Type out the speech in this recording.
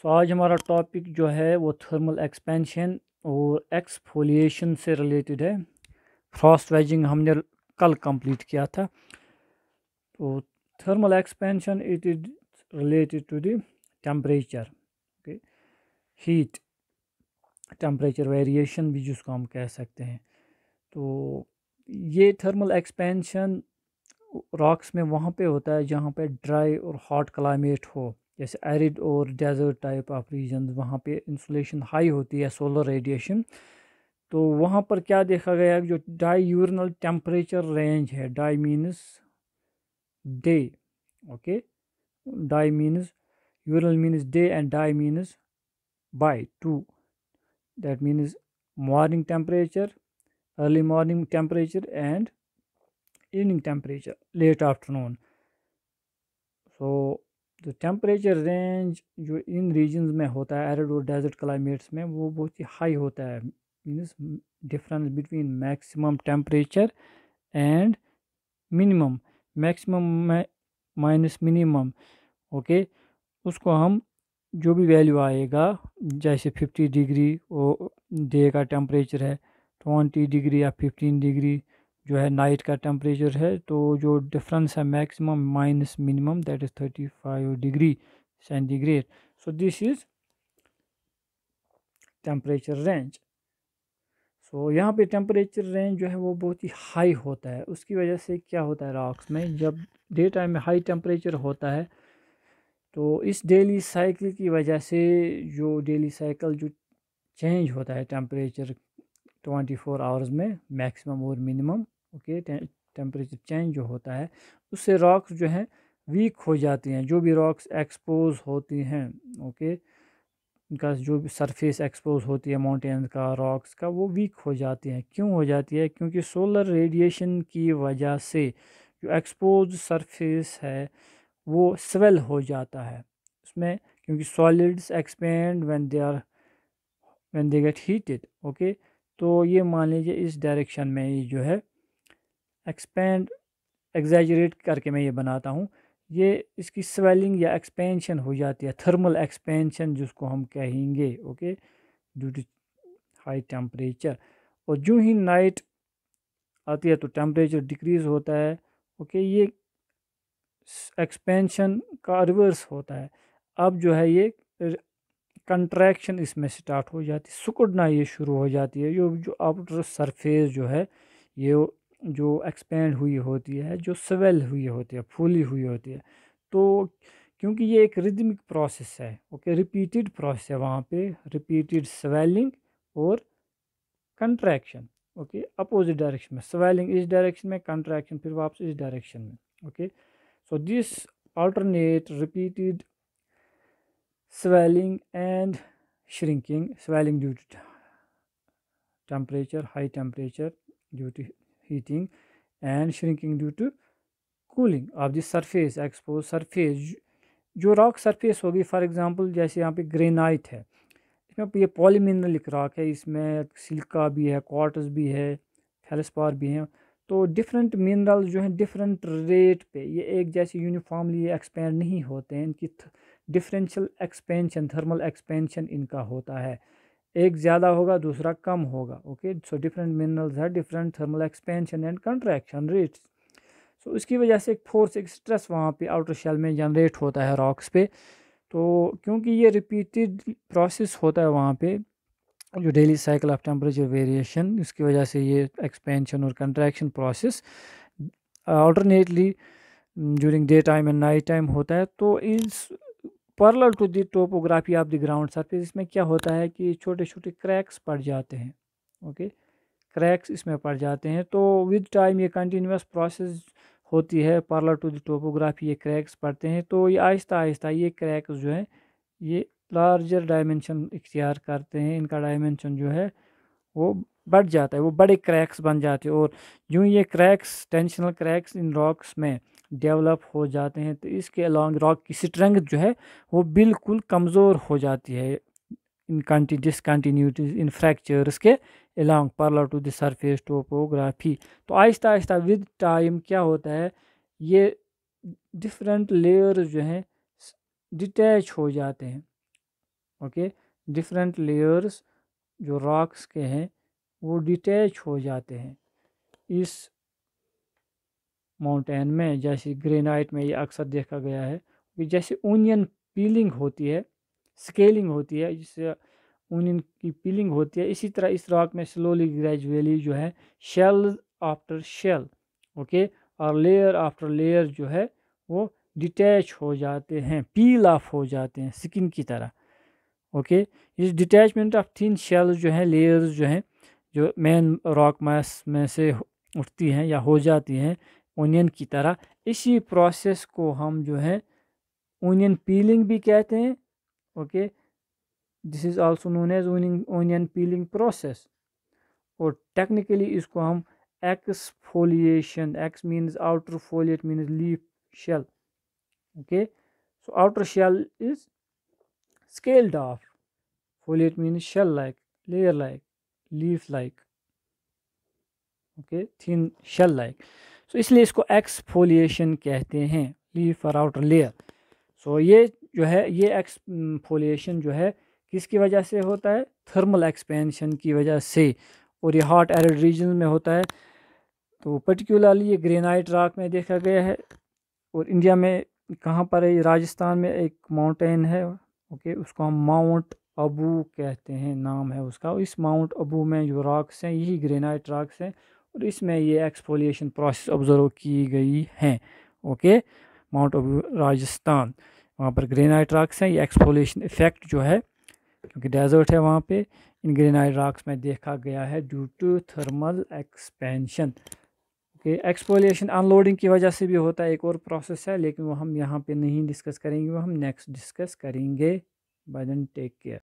सो आज हमारा टॉपिक जो है वो थर्मल एक्सपेंशन और एक्सफोलिएशन से रिलेटेड है। फ्रॉस्ट वेजिंग हमने कल कंप्लीट किया था। तो thermal expansion it is related to the temperature, okay, heat temperature variation भी जिसको हम कह सकते हैं। तो ये थर्मल एक्सपेंशन रॉक्स में वहाँ पे होता है जहाँ पे ड्राई और हॉट क्लाइमेट हो, जैसे एरिड और डेजर्ट टाइप ऑफ रीजन, वहाँ पे इंसुलेशन हाई होती है, सोलर रेडिएशन। तो वहाँ पर क्या देखा गया, जो डाईयूरनल टेम्परेचर रेंज है, di means day, okay, di means यूरल means day and di means by two, that means morning temperature, early morning temperature and evening temperature, late afternoon. So the temperature range जो इन regions में होता है, arid और desert climates में, वो बहुत ही हाई होता है। Means difference between maximum temperature and minimum, maximum minus minimum, okay, उसको हम जो भी वैल्यू आएगा, जैसे 50 डिग्री वो डे का टेम्परेचर है, 20 डिग्री या 15 डिग्री जो है नाइट का टेम्परेचर है, तो जो डिफरेंस है maximum minus minimum, that is 35 degree centigrade. So this is temperature range. So यहाँ पे टेम्परेचर रेंज जो है वो बहुत ही हाई होता है। उसकी वजह से क्या होता है, रॉक्स में जब डे टाइम में हाई टेम्परेचर होता है, तो इस डेली साइकिल की वजह से, जो डेली साइकिल जो चेंज होता है टेम्परेचर 24 आवर्स में, मैक्सिमम और मिनिमम, ओके, टेम्परेचर चेंज जो होता है, उससे रॉक्स जो हैं वीक हो जाती हैं। जो भी रॉक्स एक्सपोज होती हैं, ओके, उनका जो भी सरफेस एक्सपोज होती है माउंटेन का, रॉक्स का, वो वीक हो जाती हैं। क्यों हो जाती है? क्योंकि सोलर रेडिएशन की वजह से जो एक्सपोज सरफेस है वो स्वेल हो जाता है उसमें, क्योंकि solids expand when they get heated, okay. तो ये मान लीजिए इस डायरेक्शन में ये जो है एक्सपेंड, एग्जैजरेट करके मैं ये बनाता हूँ, ये इसकी स्वेलिंग या एक्सपेंशन हो जाती है, थर्मल एक्सपेंशन जिसको हम कहेंगे, okay, due to high temperature. और जो ही नाइट आती है तो टेम्परेचर डिक्रीज होता है, ओके, ये एक्सपेंशन का रिवर्स होता है। अब जो है ये कंट्रैक्शन इसमें स्टार्ट हो जाती है, सिकुड़ना ये शुरू हो जाती है। जो आउटर सरफेस जो है, ये जो एक्सपेंड हुई होती है, जो स्वेल हुई होती है, फूली हुई होती है। तो क्योंकि ये एक रिदमिक प्रोसेस है, ओके, रिपीटेड प्रोसेस है, वहाँ पे रिपीटेड स्वेलिंग और कंट्रैक्शन, ओके, अपोजिट डायरेक्शन में, स्वेलिंग इस डायरेक्शन में, कंट्रैक्शन फिर वापस इस डायरेक्शन में, okay. So this alternate repeated swelling and shrinking, swelling due to temperature, high temperature due to heating, and shrinking due to cooling of the surface, exposed surface। जो rock surface होगी, for example जैसे यहाँ पे granite है, इसमें ये पॉलीमिनलिक rock है, इसमें सिलिका भी है, क्वार्ट्ज भी है, फेल्सपार भी है। तो डिफरेंट मिनरल जो हैं डिफरेंट रेट पे, ये एक जैसे यूनिफॉर्मली एक्सपेंड नहीं होते हैं, इनकी डिफरेंशियल एक्सपेंशन, थर्मल एक्सपेंशन इनका होता है, एक ज़्यादा होगा दूसरा कम होगा, ओके। सो डिफरेंट मिनरल्स है, different thermal expansion and contraction rates. So इसकी वजह से एक फोर्स, एक स्ट्रेस वहाँ पे आउटर शेल में जनरेट होता है रॉक्स पे। तो क्योंकि ये रिपीटेड प्रोसेस होता है वहाँ पे, जो daily cycle of temperature variation, इसकी वजह से ये एक्सपेंशन और contraction process alternately during day time and night time होता है। तो इस parallel to the topography of the ground surface, इसमें क्या होता है कि छोटे छोटे क्रैक्स पड़ जाते हैं, ओके, क्रैक्स इसमें पड़ जाते हैं। तो विद टाइम ये कंटिन्यूस प्रोसेस होती है, पैरेलल टू द टोपोग्राफी ये क्रैक्स पड़ते हैं। तो ये आहिस्ता आहिस्ता ये क्रैक्स जो है ये लार्जर डायमेंशन इख्तियार करते हैं, इनका डायमेंशन जो है वो बढ़ जाता है, वो बड़े क्रैक्स बन जाते हैं। और यूँ ये cracks, tensional cracks in rocks में डेवलप हो जाते हैं, तो इसके अलॉन्ग रॉक की स्ट्रेंथ जो है वो बिल्कुल कमज़ोर हो जाती है, इन डिसकंटिन्यूटीज, इन फ्रैक्चर्स के along parallel to the surface topography. तो आहिस्ता आहिस्ता विद टाइम क्या होता है, ये डिफरेंट लेयर्स जो हैं डिटैच हो जाते हैं, ओके। डिफरेंट लेयर्स जो रॉक्स के हैं वो डिटैच हो जाते हैं इस माउंटेन में। जैसे ग्रेनाइट में ये अक्सर देखा गया है कि जैसे ओनियन पीलिंग होती है, स्केलिंग होती है, जिससे ओनियन की पीलिंग होती है, इसी तरह इस रॉक में स्लोली ग्रेजुअली जो है शेल आफ्टर शेल, ओके, और लेयर आफ्टर लेयर जो है वो डिटैच हो जाते हैं, पील ऑफ हो जाते हैं स्किन की तरह। ओके। इस डिटैचमेंट ऑफ थिन शेल्स जो है, लेयर्स जो हैं, जो मेन रॉक मास में से उठती हैं या हो जाती हैं ओनियन की तरह, इसी प्रोसेस को हम जो है ओनियन पीलिंग भी कहते हैं। Okay, this is also known as onion peeling process. और टेक्निकली इसको हम exfoliation, ex means outer, foliate means leaf shell, okay. So outer shell is scaled off, foliate means shell like, layer like, leaf like, okay, thin shell like, so इसलिए इसको exfoliation कहते हैं, leaf और outer layer. सो ये जो है, ये exfoliation जो है किसकी वजह से होता है? थर्मल एक्सपेंशन की वजह से, और ये हॉट एरिड रीजन में होता है। तो पर्टिकुलरली ये ग्रेनाइट रॉक में देखा गया है। और इंडिया में कहाँ पर है? राजस्थान में एक माउंटेन है, ओके, उसको हम माउंट अबू कहते हैं, नाम है उसका। इस माउंट अबू में जो रॉक्स हैं यही ग्रेनाइट रॉक्स हैं, और इसमें ये एक्सफोलिएशन प्रोसेस ऑब्जर्व की गई हैं। ओके, माउंट अबू राजस्थान, वहाँ पर ग्रेनाइट रॉक्स हैं। ये एक्सफोलिएशन इफेक्ट जो है, क्योंकि डेजर्ट है वहाँ पे, इन ग्रेनाइट रॉक्स में देखा गया है due to thermal expansion. Okay, exfoliation unloading की वजह से भी होता है, एक और प्रोसेस है, लेकिन वो हम यहाँ पे नहीं डिस्कस करेंगे, वो हम नेक्स्ट डिस्कस करेंगे। Bye then take care.